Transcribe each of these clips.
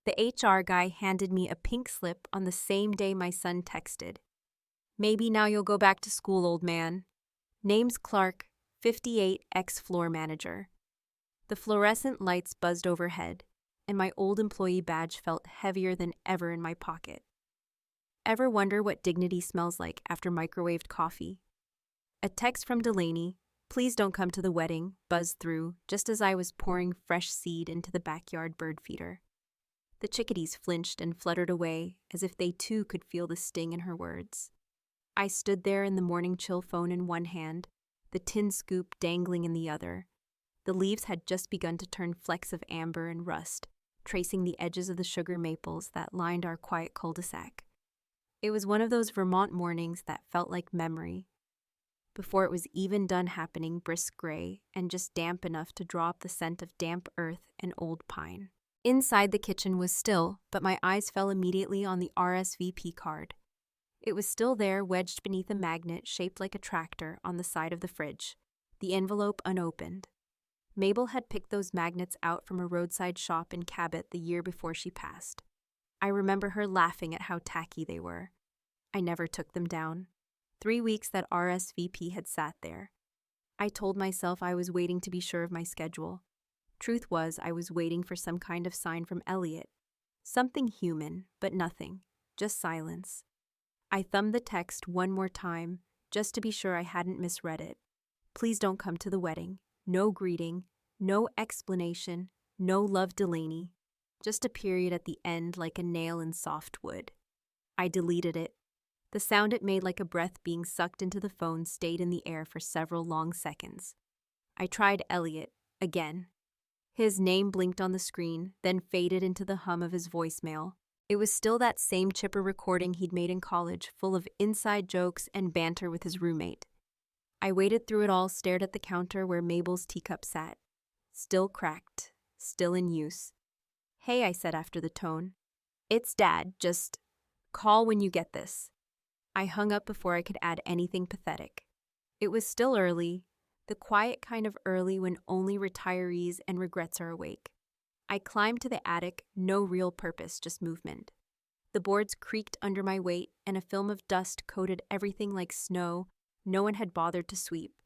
The HR guy handed me a pink slip on the same day my son texted. Maybe now you'll go back to school, old man. Name's Clark, 58, ex-floor manager. The fluorescent lights buzzed overhead, and my old employee badge felt heavier than ever in my pocket. Ever wonder what dignity smells like after microwaved coffee? A text from Delaney, "Please don't come to the wedding," buzzed through just as I was pouring fresh seed into the backyard bird feeder. The chickadees flinched and fluttered away as if they too could feel the sting in her words. I stood there in the morning chill phone in one hand, the tin scoop dangling in the other. The leaves had just begun to turn flecks of amber and rust, tracing the edges of the sugar maples that lined our quiet cul-de-sac. It was one of those Vermont mornings that felt like memory. Before it was even done happening, brisk gray and just damp enough to draw up the scent of damp earth and old pine. Inside the kitchen was still, but my eyes fell immediately on the RSVP card. It was still there, wedged beneath a magnet shaped like a tractor on the side of the fridge, the envelope unopened. Mabel had picked those magnets out from a roadside shop in Cabot the year before she passed. I remember her laughing at how tacky they were. I never took them down. 3 weeks that RSVP had sat there. I told myself I was waiting to be sure of my schedule. Truth was, I was waiting for some kind of sign from Elliot. Something human, but nothing. Just silence. I thumbed the text one more time, just to be sure I hadn't misread it. Please don't come to the wedding. No greeting, no explanation, no love Delaney. Just a period at the end like a nail in soft wood. I deleted it. The sound it made like a breath being sucked into the phone stayed in the air for several long seconds. I tried Elliot, again. His name blinked on the screen, then faded into the hum of his voicemail. It was still that same chipper recording he'd made in college, full of inside jokes and banter with his roommate. I waded through it all, stared at the counter where Mabel's teacup sat. Still cracked, still in use. "Hey," I said after the tone. "It's Dad, just call when you get this." I hung up before I could add anything pathetic. It was still early, the quiet kind of early when only retirees and regrets are awake. I climbed to the attic, no real purpose, just movement. The boards creaked under my weight, and a film of dust coated everything like snow no one had bothered to sweep.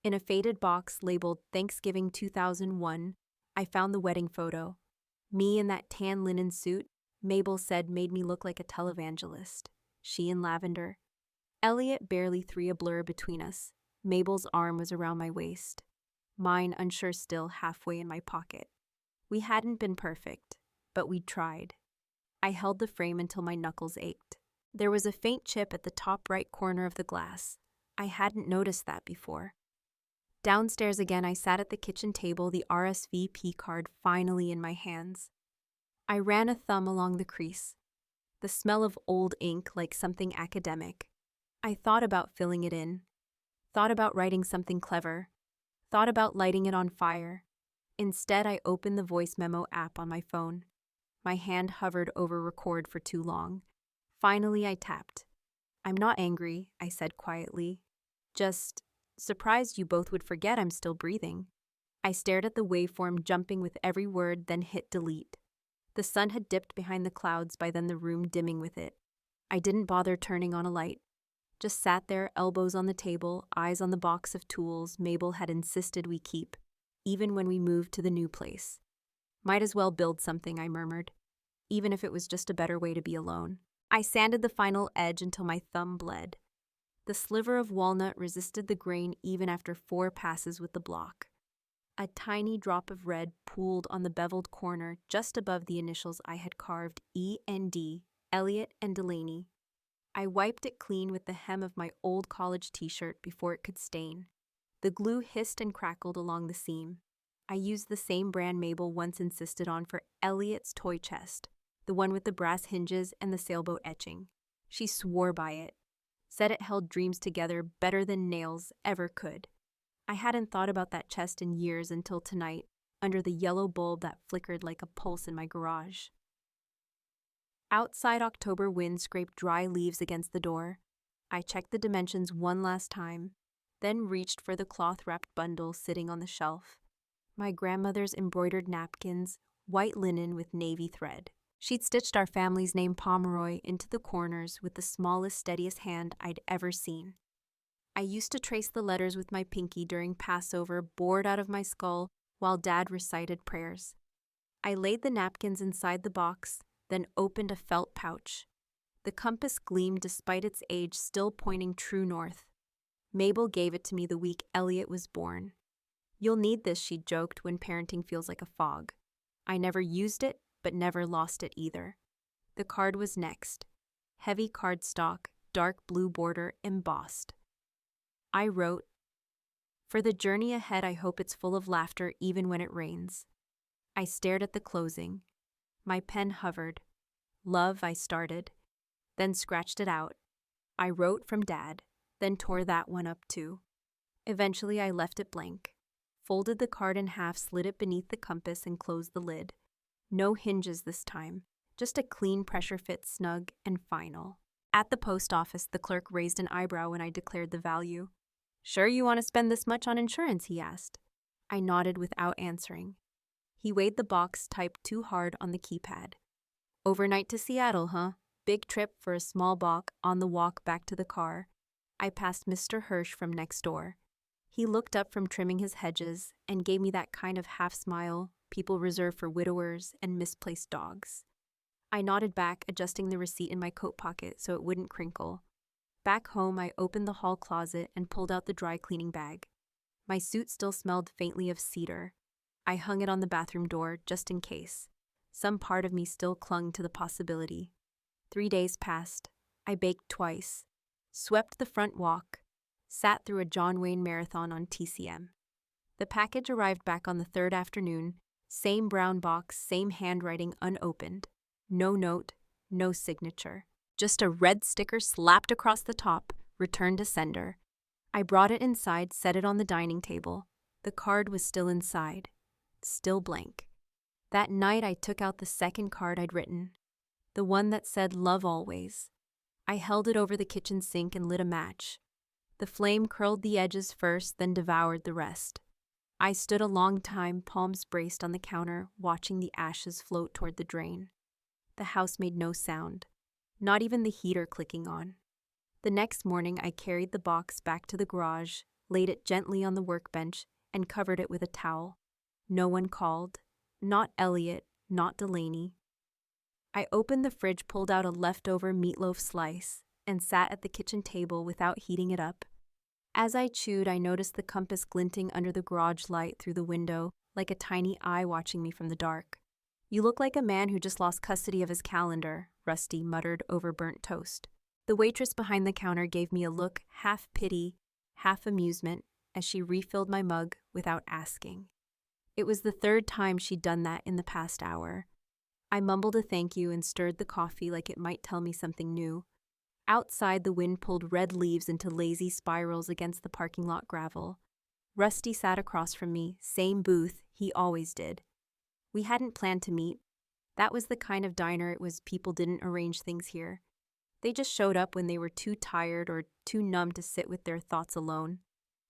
In a faded box labeled Thanksgiving 2001, I found the wedding photo. Me in that tan linen suit, Mabel said made me look like a televangelist. She in lavender. Elliot barely 3 a blur between us. Mabel's arm was around my waist. Mine unsure still halfway in my pocket. We hadn't been perfect, but we'd tried. I held the frame until my knuckles ached. There was a faint chip at the top right corner of the glass. I hadn't noticed that before. Downstairs again, I sat at the kitchen table, the RSVP card finally in my hands. I ran a thumb along the crease. The smell of old ink like something academic. I thought about filling it in. Thought about writing something clever. Thought about lighting it on fire. Instead, I opened the voice memo app on my phone. My hand hovered over record for too long. Finally, I tapped. "I'm not angry," I said quietly. "Just surprised you both would forget I'm still breathing." I stared at the waveform jumping with every word, then hit delete. The sun had dipped behind the clouds, by then the room dimming with it. I didn't bother turning on a light. Just sat there, elbows on the table, eyes on the box of tools Mabel had insisted we keep, even when we moved to the new place. Might as well build something, I murmured, even if it was just a better way to be alone. I sanded the final edge until my thumb bled. The sliver of walnut resisted the grain even after 4 passes with the block. A tiny drop of red pooled on the beveled corner just above the initials I had carved E&D, Elliot and Delaney. I wiped it clean with the hem of my old college t-shirt before it could stain. The glue hissed and crackled along the seam. I used the same brand Mabel once insisted on for Elliot's toy chest, the one with the brass hinges and the sailboat etching. She swore by it, said it held dreams together better than nails ever could. I hadn't thought about that chest in years until tonight, under the yellow bulb that flickered like a pulse in my garage. Outside October wind scraped dry leaves against the door. I checked the dimensions one last time, then reached for the cloth-wrapped bundle sitting on the shelf. My grandmother's embroidered napkins, white linen with navy thread. She'd stitched our family's name Pomeroy into the corners with the smallest, steadiest hand I'd ever seen. I used to trace the letters with my pinky during Passover, bored out of my skull, while Dad recited prayers. I laid the napkins inside the box, then opened a felt pouch. The compass gleamed despite its age, still pointing true north. Mabel gave it to me the week Elliot was born. "You'll need this," she joked, when parenting feels like a fog. I never used it, but never lost it either. The card was next. Heavy cardstock, dark blue border, embossed. I wrote, "For the journey ahead, I hope it's full of laughter even when it rains." I stared at the closing. My pen hovered. "Love," I started, then scratched it out. I wrote "from Dad," then tore that one up too. Eventually, I left it blank. Folded the card in half, slid it beneath the compass, and closed the lid. No hinges this time, just a clean pressure fit, snug and final. At the post office, the clerk raised an eyebrow when I declared the value. "Sure you want to spend this much on insurance?" he asked. I nodded without answering. He weighed the box, typed too hard on the keypad. "Overnight to Seattle, huh? Big trip for a small balk." On the walk back to the car, I passed Mr. Hirsch from next door. He looked up from trimming his hedges and gave me that kind of half smile people reserve for widowers and misplaced dogs. I nodded back, adjusting the receipt in my coat pocket so it wouldn't crinkle. Back home, I opened the hall closet and pulled out the dry cleaning bag. My suit still smelled faintly of cedar. I hung it on the bathroom door just in case. Some part of me still clung to the possibility. 3 days passed. I baked twice, swept the front walk, sat through a John Wayne marathon on TCM. The package arrived back on the third afternoon. Same brown box, same handwriting, unopened. No note, no signature. Just a red sticker slapped across the top, "Return to sender." I brought it inside, set it on the dining table. The card was still inside, still blank. That night, I took out the second card I'd written, the one that said "Love always." I held it over the kitchen sink and lit a match. The flame curled the edges first, then devoured the rest. I stood a long time, palms braced on the counter, watching the ashes float toward the drain. The house made no sound, not even the heater clicking on. The next morning, I carried the box back to the garage, laid it gently on the workbench, and covered it with a towel. No one called. Not Elliot, not Delaney. I opened the fridge, pulled out a leftover meatloaf slice, and sat at the kitchen table without heating it up. As I chewed, I noticed the compass glinting under the garage light through the window, like a tiny eye watching me from the dark. "You look like a man who just lost custody of his calendar," Rusty muttered over burnt toast. The waitress behind the counter gave me a look, half pity, half amusement, as she refilled my mug without asking. It was the third time she'd done that in the past hour. I mumbled a thank you and stirred the coffee like it might tell me something new. Outside, the wind pulled red leaves into lazy spirals against the parking lot gravel. Rusty sat across from me, same booth, he always did. We hadn't planned to meet. That was the kind of diner it was. People didn't arrange things here. They just showed up when they were too tired or too numb to sit with their thoughts alone.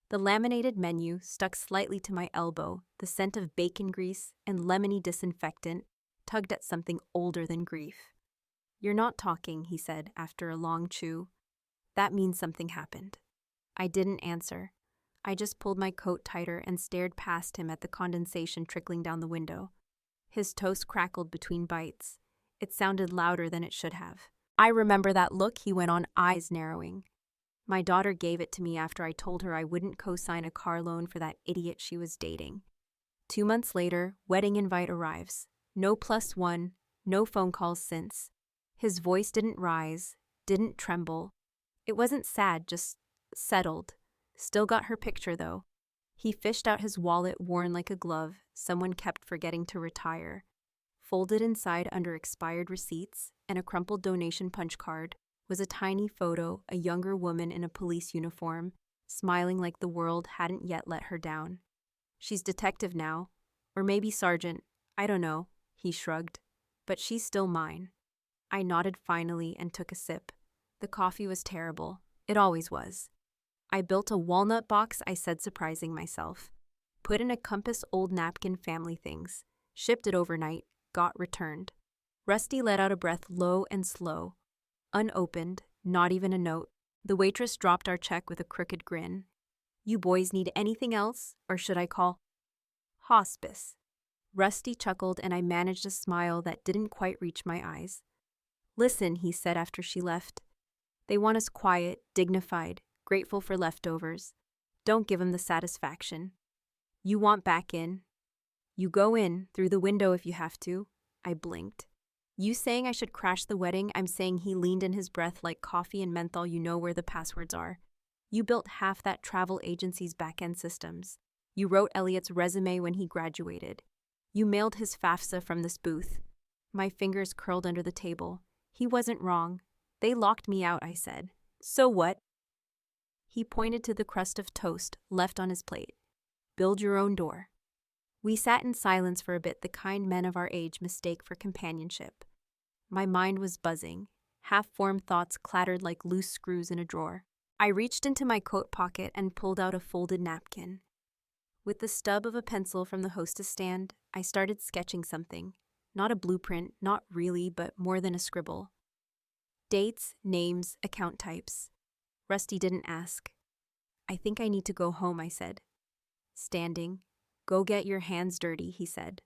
The laminated menu stuck slightly to my elbow, the scent of bacon grease and lemony disinfectant tugged at something older than grief. "You're not talking," he said after a long chew. "That means something happened." I didn't answer. I just pulled my coat tighter and stared past him at the condensation trickling down the window. His toast crackled between bites. It sounded louder than it should have. "I remember that look," he went on, eyes narrowing. "My daughter gave it to me after I told her I wouldn't co-sign a car loan for that idiot she was dating." 2 months later, wedding invite arrives. No +1, no phone calls since. His voice didn't rise, didn't tremble. It wasn't sad, just settled. Still got her picture, though. He fished out his wallet, worn like a glove, someone kept forgetting to retire. Folded inside under expired receipts and a crumpled donation punch card was a tiny photo, a younger woman in a police uniform, smiling like the world hadn't yet let her down. "She's detective now, or maybe sergeant, I don't know," he shrugged. "But she's still mine." I nodded finally and took a sip. The coffee was terrible. It always was. "I built a walnut box," I said, surprising myself. "Put in a compass, old napkin, family things. Shipped it overnight. Got returned." Rusty let out a breath low and slow. Unopened, not even a note. The waitress dropped our check with a crooked grin. You boys need anything else, or should I call hospice? Rusty chuckled and I managed a smile that didn't quite reach my eyes. Listen, he said after she left. They want us quiet, dignified, grateful for leftovers. Don't give them the satisfaction. You want back in? You go in, through the window if you have to. I blinked. You saying I should crash the wedding, I'm saying he leaned in his breath like coffee and menthol. You know where the passwords are. You built half that travel agency's back-end systems. You wrote Elliot's resume when he graduated. You mailed his FAFSA from this booth. My fingers curled under the table. He wasn't wrong. They locked me out, I said. So what? He pointed to the crust of toast left on his plate. Build your own door. We sat in silence for a bit, the kind men of our age mistake for companionship. My mind was buzzing. Half-formed thoughts clattered like loose screws in a drawer. I reached into my coat pocket and pulled out a folded napkin. With the stub of a pencil from the hostess stand, I started sketching something. Not a blueprint, not really, but more than a scribble. Dates, names, account types. Rusty didn't ask. I think I need to go home, I said. Standing. Go get your hands dirty, he said.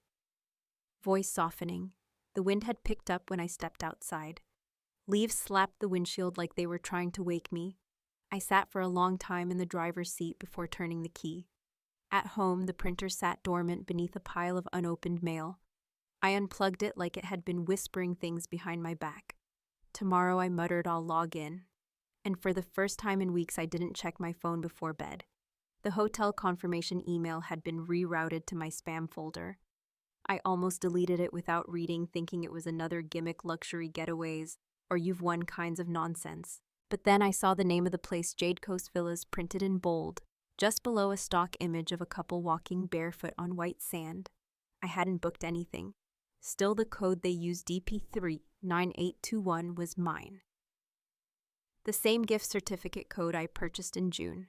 Voice softening. The wind had picked up when I stepped outside. Leaves slapped the windshield like they were trying to wake me. I sat for a long time in the driver's seat before turning the key. At home, the printer sat dormant beneath a pile of unopened mail. I unplugged it like it had been whispering things behind my back. Tomorrow, I muttered, I'll log in. And for the first time in weeks, I didn't check my phone before bed. The hotel confirmation email had been rerouted to my spam folder. I almost deleted it without reading, thinking it was another gimmick luxury getaways or you've won kinds of nonsense. But then I saw the name of the place, Jade Coast Villas, printed in bold, just below a stock image of a couple walking barefoot on white sand. I hadn't booked anything. Still, the code they used, DP39821, was mine. The same gift certificate code I purchased in June.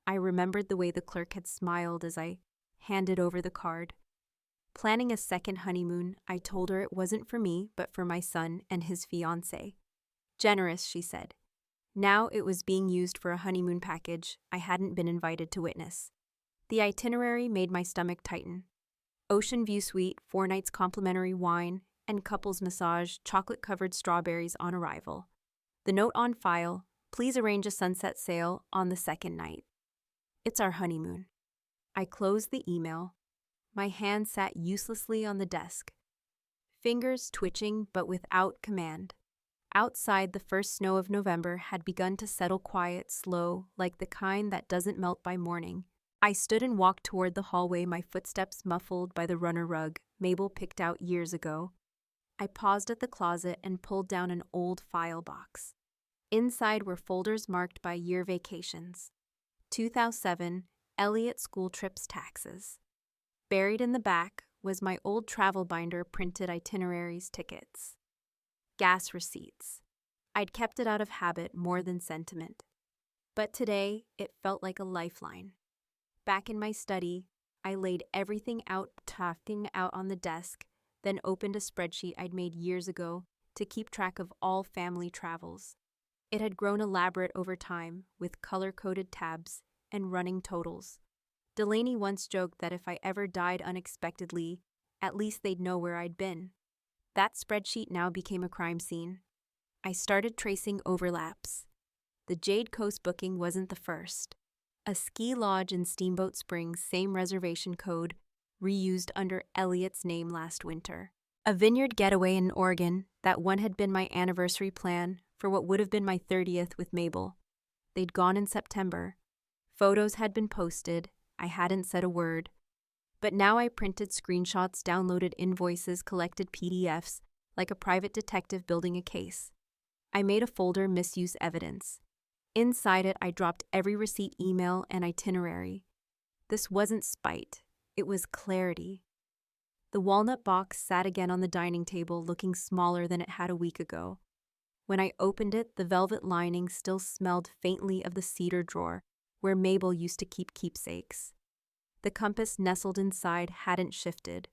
I remembered the way the clerk had smiled as I handed over the card. Planning a second honeymoon, I told her it wasn't for me, but for my son and his fiancée. Generous, she said. Now it was being used for a honeymoon package I hadn't been invited to witness. The itinerary made my stomach tighten. Ocean view suite, 4 nights complimentary wine, and couples massage, chocolate-covered strawberries on arrival. The note on file, please arrange a sunset sail on the second night. It's our honeymoon. I closed the email. My hand sat uselessly on the desk. Fingers twitching, but without command. Outside, the first snow of November had begun to settle quiet, slow, like the kind that doesn't melt by morning. I stood and walked toward the hallway, my footsteps muffled by the runner rug Mabel picked out years ago. I paused at the closet and pulled down an old file box. Inside were folders marked by year vacations. 2007, Elliott school trips taxes. Buried in the back was my old travel binder, printed itineraries, tickets. Gas receipts. I'd kept it out of habit more than sentiment. But today, it felt like a lifeline. Back in my study, I laid everything out, tucking out on the desk, then opened a spreadsheet I'd made years ago to keep track of all family travels. It had grown elaborate over time, with color-coded tabs and running totals. Delaney once joked that if I ever died unexpectedly, at least they'd know where I'd been. That spreadsheet now became a crime scene. I started tracing overlaps. The Jade Coast booking wasn't the first. A ski lodge in Steamboat Springs, same reservation code, reused under Elliot's name last winter. A vineyard getaway in Oregon, that one had been my anniversary plan for what would have been my 30th with Mabel. They'd gone in September. Photos had been posted. I hadn't said a word. But now I printed screenshots, downloaded invoices, collected PDFs, like a private detective building a case. I made a folder, misuse evidence. Inside it, I dropped every receipt, email, and itinerary. This wasn't spite. It was clarity. The walnut box sat again on the dining table, looking smaller than it had a week ago. When I opened it, the velvet lining still smelled faintly of the cedar drawer, where Mabel used to keep keepsakes. The compass nestled inside hadn't shifted.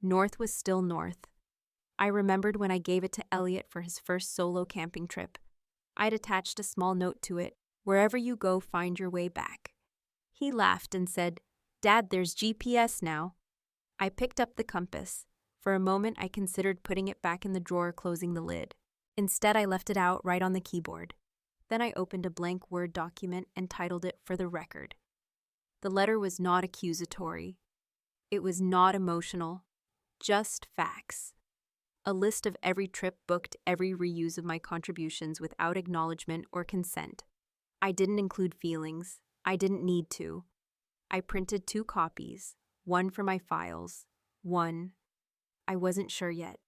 North was still north. I remembered when I gave it to Elliot for his first solo camping trip. I'd attached a small note to it, "Wherever you go, find your way back." He laughed and said, "Dad, there's GPS now." I picked up the compass. For a moment, I considered putting it back in the drawer, closing the lid. Instead, I left it out right on the keyboard. Then I opened a blank Word document and titled it "For the Record." The letter was not accusatory. It was not emotional. Just facts. A list of every trip booked, every reuse of my contributions without acknowledgement or consent. I didn't include feelings. I didn't need to. I printed 2 copies, one for my files, one. I wasn't sure yet.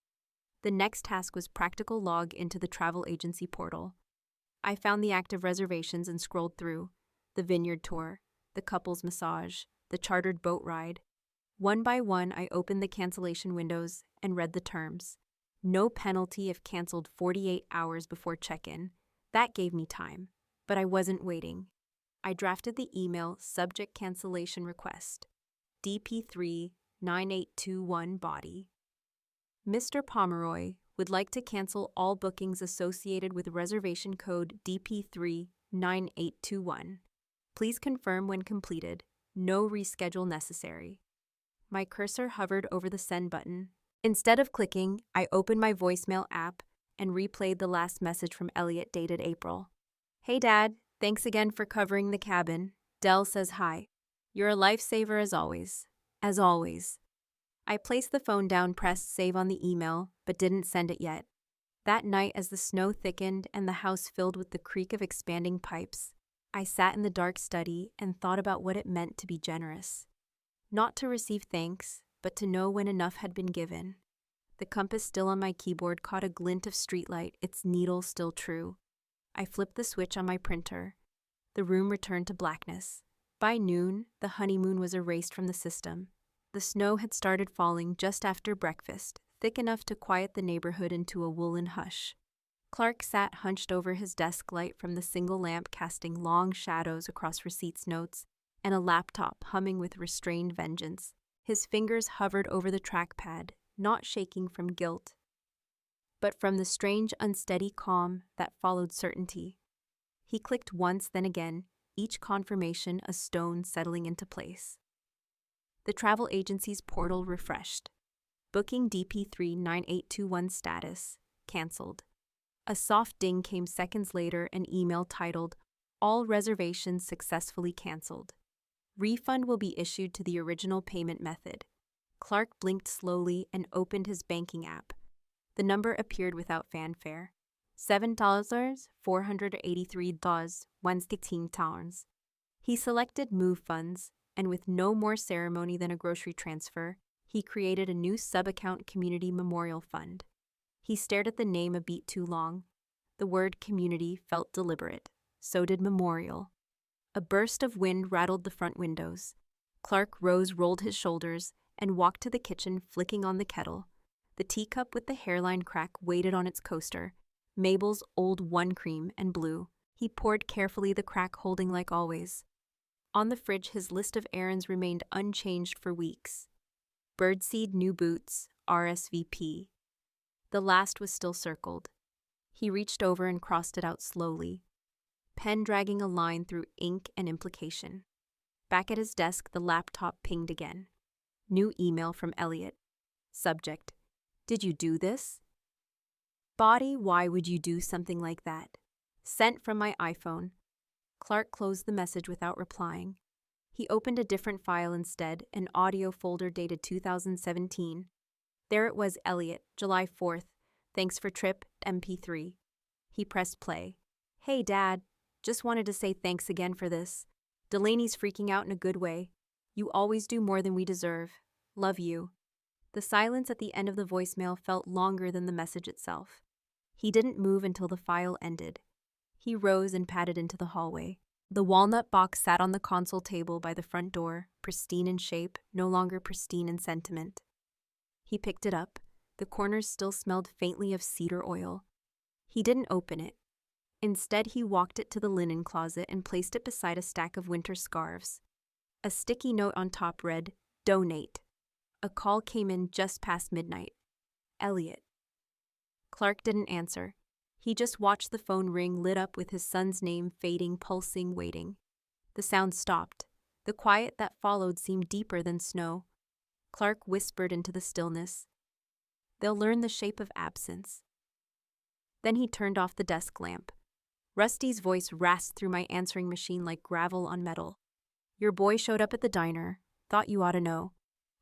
The next task was practical log into the travel agency portal. I found the active reservations and scrolled through the vineyard tour, the couple's massage, the chartered boat ride. One by one, I opened the cancellation windows and read the terms. No penalty if canceled 48 hours before check-in. That gave me time, but I wasn't waiting. I drafted the email subject cancellation request, DP3-9821 body. Mr. Pomeroy would like to cancel all bookings associated with reservation code DP3-9821. Please confirm when completed. No reschedule necessary. My cursor hovered over the send button. Instead of clicking, I opened my voicemail app and replayed the last message from Elliot dated April. "Hey Dad, thanks again for covering the cabin. Del says hi. You're a lifesaver as always. As always." I placed the phone down, pressed save on the email, but didn't send it yet. That night, as the snow thickened and the house filled with the creak of expanding pipes, I sat in the dark study and thought about what it meant to be generous. Not to receive thanks, but to know when enough had been given. The compass still on my keyboard caught a glint of streetlight, its needle still true. I flipped the switch on my printer. The room returned to blackness. By noon, the honeymoon was erased from the system. The snow had started falling just after breakfast, thick enough to quiet the neighborhood into a woolen hush. Clark sat hunched over his desk, light from the single lamp casting long shadows across receipts notes, and a laptop humming with restrained vengeance. His fingers hovered over the trackpad, not shaking from guilt, but from the strange, unsteady calm that followed certainty. He clicked once, then again, each confirmation a stone settling into place. The travel agency's portal refreshed. Booking DP3-9821 status, cancelled. A soft ding came seconds later, an email titled, "All reservations successfully cancelled. Refund will be issued to the original payment method." Clark blinked slowly and opened his banking app. The number appeared without fanfare. $7,483.16. He selected Move Funds, and with no more ceremony than a grocery transfer, he created a new sub-account Community Memorial Fund. He stared at the name a beat too long. The word community felt deliberate. So did memorial. A burst of wind rattled the front windows. Clark rose, rolled his shoulders, and walked to the kitchen, flicking on the kettle. The teacup with the hairline crack waited on its coaster, Mabel's old one cream and blue. He poured carefully, the crack holding like always. On the fridge, his list of errands remained unchanged for weeks. Birdseed, new boots, RSVP. The last was still circled. He reached over and crossed it out slowly, pen dragging a line through ink and implication. Back at his desk, the laptop pinged again. New email from Elliot. Subject: "Did you do this?" Body: "Why would you do something like that?" Sent from my iPhone. Clark closed the message without replying. He opened a different file instead, an audio folder dated 2017. There it was, Elliot, July 4th. "Thanks for trip, MP3. He pressed play. "Hey, Dad. Just wanted to say thanks again for this. Delaney's freaking out in a good way. You always do more than we deserve. Love you." The silence at the end of the voicemail felt longer than the message itself. He didn't move until the file ended. He rose and padded into the hallway. The walnut box sat on the console table by the front door, pristine in shape, no longer pristine in sentiment. He picked it up. The corners still smelled faintly of cedar oil. He didn't open it. Instead, he walked it to the linen closet and placed it beside a stack of winter scarves. A sticky note on top read, "Donate." A call came in just past midnight. "Elliot, Clark didn't answer. He just watched the phone ring lit up with his son's name fading, pulsing, waiting. The sound stopped. The quiet that followed seemed deeper than snow. Clark whispered into the stillness, "They'll learn the shape of absence." Then he turned off the desk lamp. Rusty's voice rasped through my answering machine like gravel on metal. "Your boy showed up at the diner. Thought you ought to know."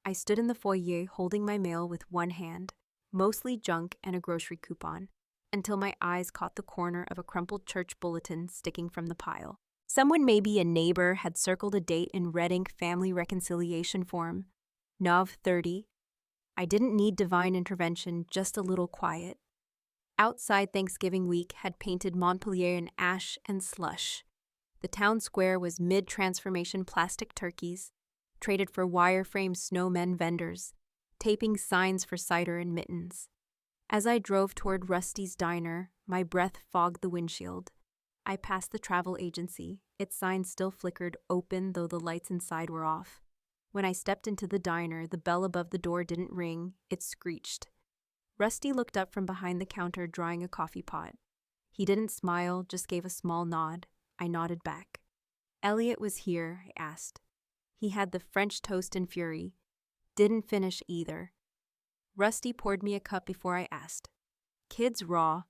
I stood in the foyer holding my mail with one hand, mostly junk and a grocery coupon, until my eyes caught the corner of a crumpled church bulletin sticking from the pile. Someone, maybe a neighbor, had circled a date in red ink family reconciliation form. Nov 30. I didn't need divine intervention, just a little quiet. Outside Thanksgiving week had painted Montpelier in ash and slush. The town square was mid-transformation plastic turkeys, traded for wireframe snowmen vendors, taping signs for cider and mittens. As I drove toward Rusty's diner, my breath fogged the windshield. I passed the travel agency. Its sign still flickered open, though the lights inside were off. When I stepped into the diner, the bell above the door didn't ring, it screeched. Rusty looked up from behind the counter, drawing a coffee pot. He didn't smile, just gave a small nod. I nodded back. "Elliot was here?" I asked. He had the French toast and fury. Didn't finish either. Rusty poured me a cup before I asked. "Kid's raw.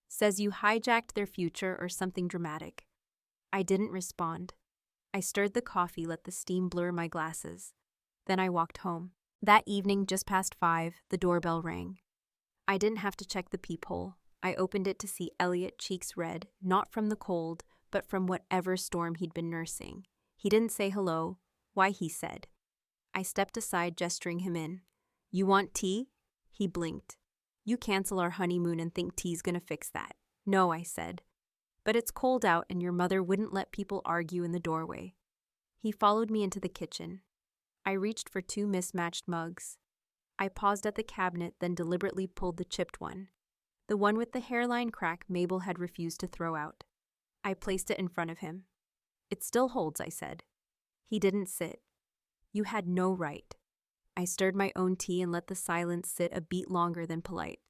Says you hijacked their future or something dramatic." I didn't respond. I stirred the coffee, let the steam blur my glasses. Then I walked home. That evening, just past 5, the doorbell rang. I didn't have to check the peephole. I opened it to see Elliot, cheeks red, not from the cold, but from whatever storm he'd been nursing. He didn't say hello. Why, he said. I stepped aside, gesturing him in. "You want tea?" He blinked. "You cancel our honeymoon and think tea's gonna fix that." "No," I said. "But it's cold out and your mother wouldn't let people argue in the doorway." He followed me into the kitchen. I reached for 2 mismatched mugs. I paused at the cabinet, then deliberately pulled the chipped one. The one with the hairline crack Mabel had refused to throw out. I placed it in front of him. "It still holds," I said. He didn't sit. "You had no right." I stirred my own tea and let the silence sit a beat longer than polite.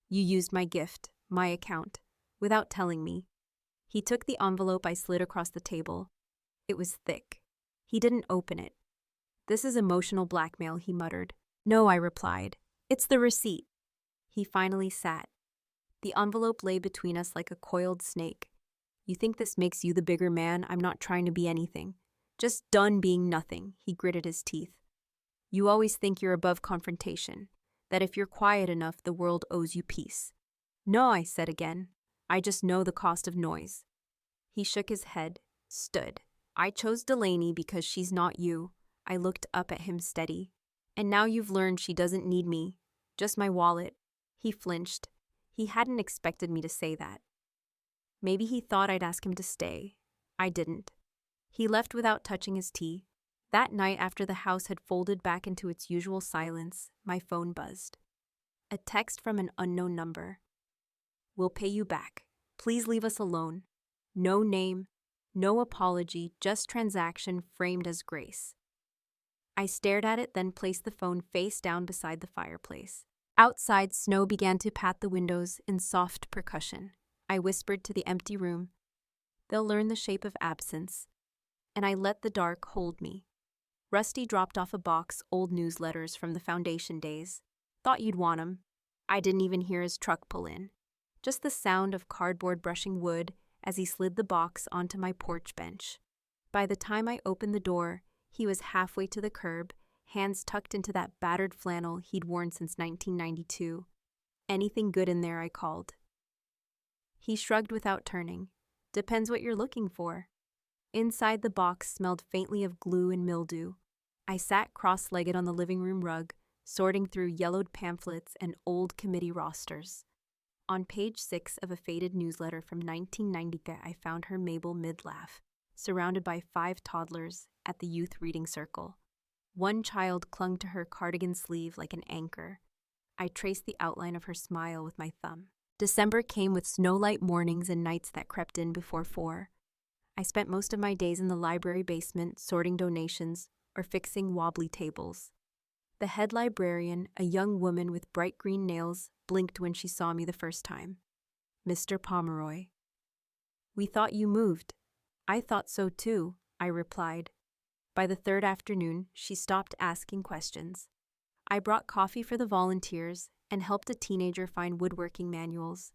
"You used my gift, my account, without telling me." He took the envelope I slid across the table. It was thick. He didn't open it. "This is emotional blackmail," he muttered. "No," I replied. "It's the receipt." He finally sat. The envelope lay between us like a coiled snake. "You think this makes you the bigger man? I'm not trying to be anything. Just done being nothing," he gritted his teeth. "You always think you're above confrontation, that if you're quiet enough, the world owes you peace." "No," I said again. "I just know the cost of noise." He shook his head, stood. "I chose Delaney because she's not you." I looked up at him steady. "And now you've learned she doesn't need me, just my wallet." He flinched. He hadn't expected me to say that. Maybe he thought I'd ask him to stay. I didn't. He left without touching his tea. That night, after the house had folded back into its usual silence, my phone buzzed. A text from an unknown number. "We'll pay you back. Please leave us alone." No name, no apology, just transaction framed as grace. I stared at it, then placed the phone face down beside the fireplace. Outside, snow began to pat the windows in soft percussion. I whispered to the empty room, "They'll learn the shape of absence." And I let the dark hold me. Rusty dropped off a box, old newsletters from the foundation days. "Thought you'd want 'em." I didn't even hear his truck pull in. Just the sound of cardboard brushing wood as he slid the box onto my porch bench. By the time I opened the door, he was halfway to the curb, hands tucked into that battered flannel he'd worn since 1992. "Anything good in there?" I called. He shrugged without turning. "Depends what you're looking for." Inside, the box smelled faintly of glue and mildew. I sat cross-legged on the living room rug, sorting through yellowed pamphlets and old committee rosters. On page 6 of a faded newsletter from 1990, I found her Mabel mid-laugh, surrounded by 5 toddlers at the youth reading circle. One child clung to her cardigan sleeve like an anchor. I traced the outline of her smile with my thumb. December came with snowlight mornings and nights that crept in before 4. I spent most of my days in the library basement sorting donations or fixing wobbly tables. The head librarian, a young woman with bright green nails, blinked when she saw me the first time. Mr. Pomeroy. We thought you moved. I thought so too, I replied. By the third afternoon, she stopped asking questions. I brought coffee for the volunteers and helped a teenager find woodworking manuals.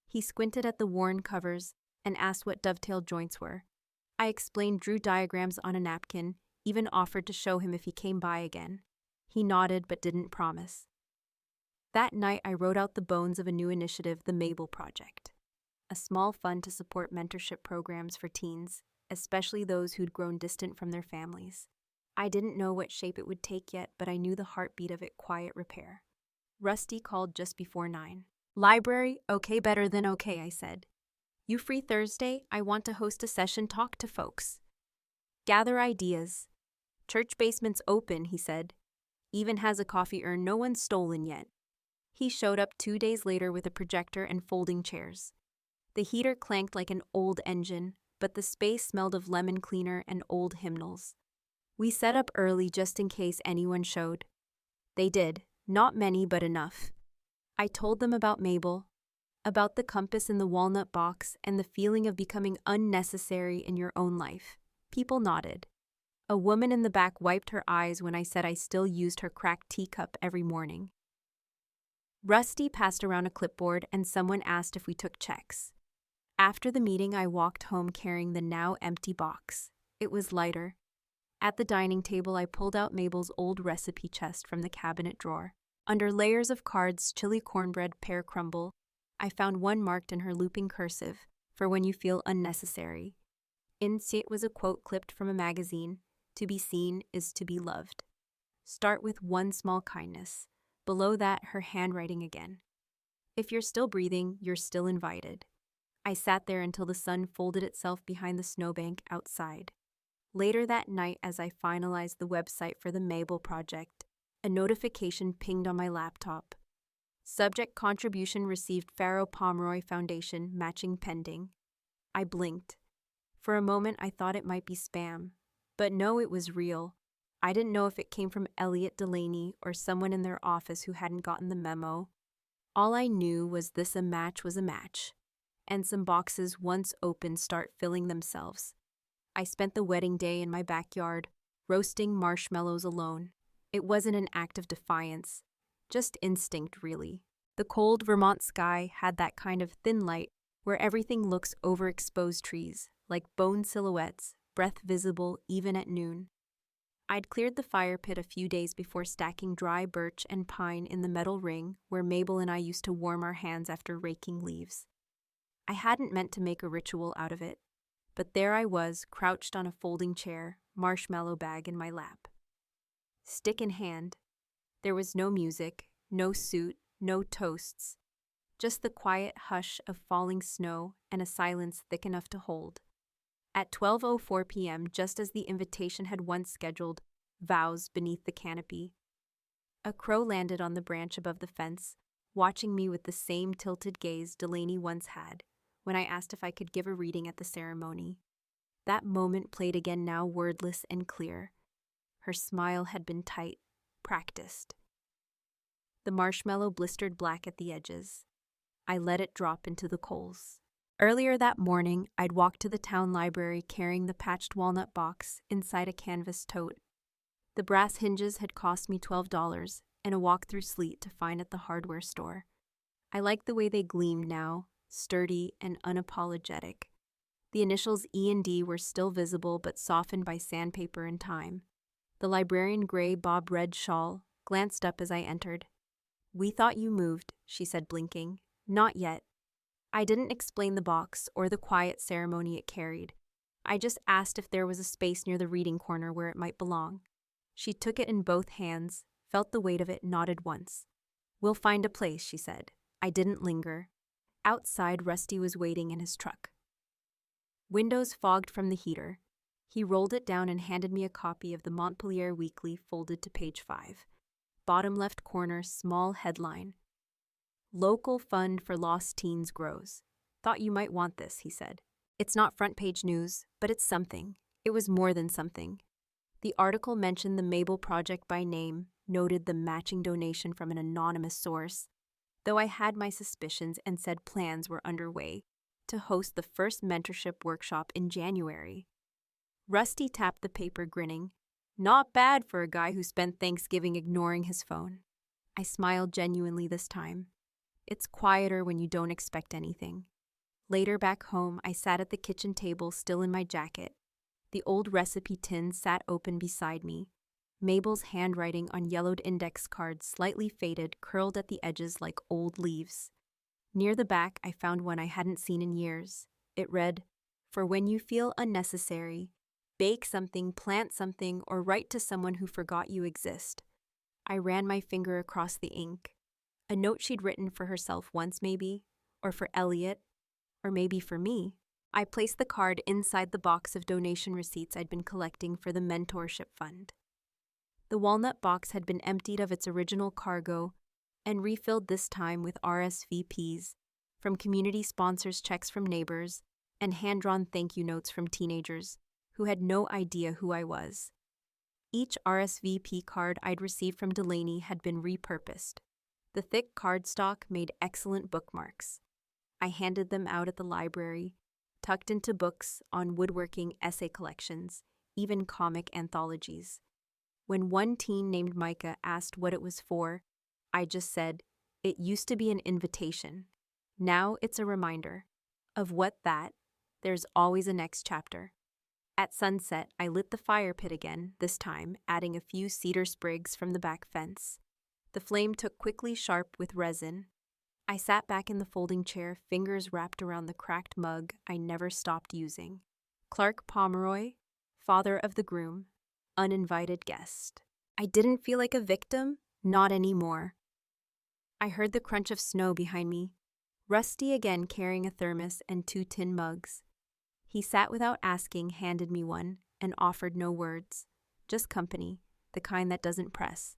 He squinted at the worn covers and asked what dovetail joints were. I explained, drew diagrams on a napkin, even offered to show him if he came by again. He nodded but didn't promise. That night, I wrote out the bones of a new initiative, the Mabel Project, a small fund to support mentorship programs for teens, especially those who'd grown distant from their families. I didn't know what shape it would take yet, but I knew the heartbeat of it: quiet repair. Rusty called just before 9. Library, okay, better than okay, I said. You free Thursday? I want to host a session, talk to folks. Gather ideas. Church basement's open, he said. Even has a coffee urn no one's stolen yet. He showed up 2 days later with a projector and folding chairs. The heater clanked like an old engine, but the space smelled of lemon cleaner and old hymnals. We set up early just in case anyone showed. They did, not many but enough. I told them about Mabel, about the compass in the walnut box and the feeling of becoming unnecessary in your own life. People nodded. A woman in the back wiped her eyes when I said I still used her cracked teacup every morning. Rusty passed around a clipboard and someone asked if we took checks. After the meeting, I walked home carrying the now empty box. It was lighter. At the dining table, I pulled out Mabel's old recipe chest from the cabinet drawer. Under layers of cards, chili cornbread, pear crumble, I found one marked in her looping cursive, for when you feel unnecessary. Inside was a quote clipped from a magazine: "To be seen is to be loved. Start with one small kindness." Below that, her handwriting again. If you're still breathing, you're still invited. I sat there until the sun folded itself behind the snowbank outside. Later that night, as I finalized the website for the Mabel Project, a notification pinged on my laptop. Subject: contribution received, Pharaoh Pomeroy Foundation, matching pending. I blinked. For a moment, I thought it might be spam. But no, it was real. I didn't know if it came from Elliot Delaney or someone in their office who hadn't gotten the memo. All I knew was this: a match was a match. And some boxes, once open, start filling themselves. I spent the wedding day in my backyard, roasting marshmallows alone. It wasn't an act of defiance, just instinct, really. The cold Vermont sky had that kind of thin light where everything looks overexposed trees, like bone silhouettes, breath visible even at noon. I'd cleared the fire pit a few days before stacking dry birch and pine in the metal ring where Mabel and I used to warm our hands after raking leaves. I hadn't meant to make a ritual out of it, but there I was, crouched on a folding chair, marshmallow bag in my lap. Stick in hand. There was no music, no suit, no toasts, just the quiet hush of falling snow and a silence thick enough to hold. At 12:04 p.m., just as the invitation had once scheduled, vows beneath the canopy, a crow landed on the branch above the fence, watching me with the same tilted gaze Delaney once had when I asked if I could give a reading at the ceremony. That moment played again, now wordless and clear. Her smile had been tight, practiced. The marshmallow blistered black at the edges. I let it drop into the coals. Earlier that morning, I'd walked to the town library carrying the patched walnut box inside a canvas tote. The brass hinges had cost me $12 and a walk through sleet to find at the hardware store. I liked the way they gleamed now, sturdy and unapologetic. The initials E&D were still visible but softened by sandpaper and time. The librarian gray bob red shawl glanced up as I entered. "We thought you moved," she said, blinking. "Not yet." I didn't explain the box or the quiet ceremony it carried. I just asked if there was a space near the reading corner where it might belong. She took it in both hands, felt the weight of it, nodded once. "We'll find a place," she said. I didn't linger. Outside, Rusty was waiting in his truck. Windows fogged from the heater. He rolled it down and handed me a copy of the Montpelier Weekly folded to page 5. Bottom left corner, small headline: "Local Fund for Lost Teens Grows. Thought you might want this," he said. "It's not front page news, but it's something." It was more than something. The article mentioned the Mabel Project by name, noted the matching donation from an anonymous source, though I had my suspicions and said plans were underway to host the first mentorship workshop in January. Rusty tapped the paper, grinning. Not bad for a guy who spent Thanksgiving ignoring his phone. I smiled genuinely this time. It's quieter when you don't expect anything. Later back home, I sat at the kitchen table, still in my jacket. The old recipe tin sat open beside me. Mabel's handwriting on yellowed index cards, slightly faded, curled at the edges like old leaves. Near the back, I found one I hadn't seen in years. It read, "For when you feel unnecessary, bake something, plant something, or write to someone who forgot you exist." I ran my finger across the ink. A note she'd written for herself once, maybe, or for Elliot, or maybe for me. I placed the card inside the box of donation receipts I'd been collecting for the mentorship fund. The walnut box had been emptied of its original cargo and refilled this time with RSVPs from community sponsors, checks from neighbors, and hand-drawn thank you notes from teenagers who had no idea who I was. Each RSVP card I'd received from Delaney had been repurposed. The thick cardstock made excellent bookmarks. I handed them out at the library, tucked into books on woodworking, essay collections, even comic anthologies. When one teen named Micah asked what it was for, I just said, "It used to be an invitation. Now it's a reminder of there's always a next chapter." At sunset, I lit the fire pit again, this time adding a few cedar sprigs from the back fence. The flame took quickly, sharp with resin. I sat back in the folding chair, fingers wrapped around the cracked mug I never stopped using. Clark Pomeroy, father of the groom, uninvited guest. I didn't feel like a victim, not anymore. I heard the crunch of snow behind me, Rusty again carrying a thermos and 2 tin mugs. He sat without asking, handed me one, and offered no words, just company, the kind that doesn't press.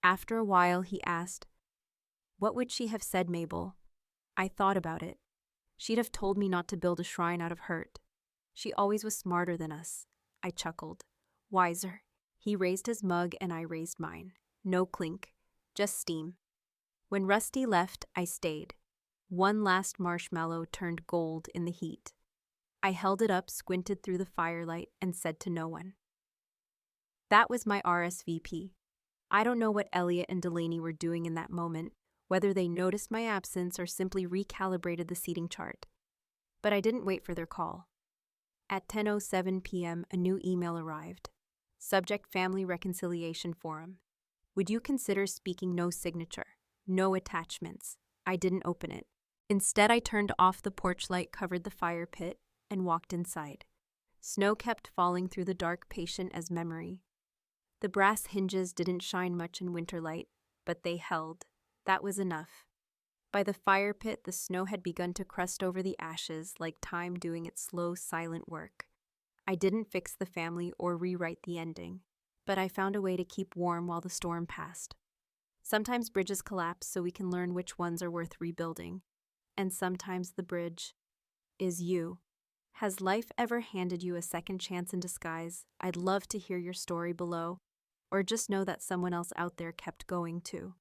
After a while, he asked, "What would she have said, Mabel?" I thought about it. She'd have told me not to build a shrine out of hurt. She always was smarter than us. I chuckled. Wiser. He raised his mug and I raised mine. No clink, just steam. When Rusty left, I stayed. One last marshmallow turned gold in the heat. I held it up, squinted through the firelight, and said to no one. That was my RSVP. I don't know what Elliot and Delaney were doing in that moment, whether they noticed my absence or simply recalibrated the seating chart. But I didn't wait for their call. At 10:07 p.m., a new email arrived. Subject: Family Reconciliation Forum. Would you consider speaking? No signature. No attachments. I didn't open it. Instead, I turned off the porch light, covered the fire pit, and walked inside. Snow kept falling through the dark, patient as memory. The brass hinges didn't shine much in winter light, but they held. That was enough. By the fire pit, the snow had begun to crust over the ashes, like time doing its slow, silent work. I didn't fix the family or rewrite the ending, but I found a way to keep warm while the storm passed. Sometimes bridges collapse so we can learn which ones are worth rebuilding. And sometimes the bridge is you. Has life ever handed you a second chance in disguise? I'd love to hear your story below, or just know that someone else out there kept going too.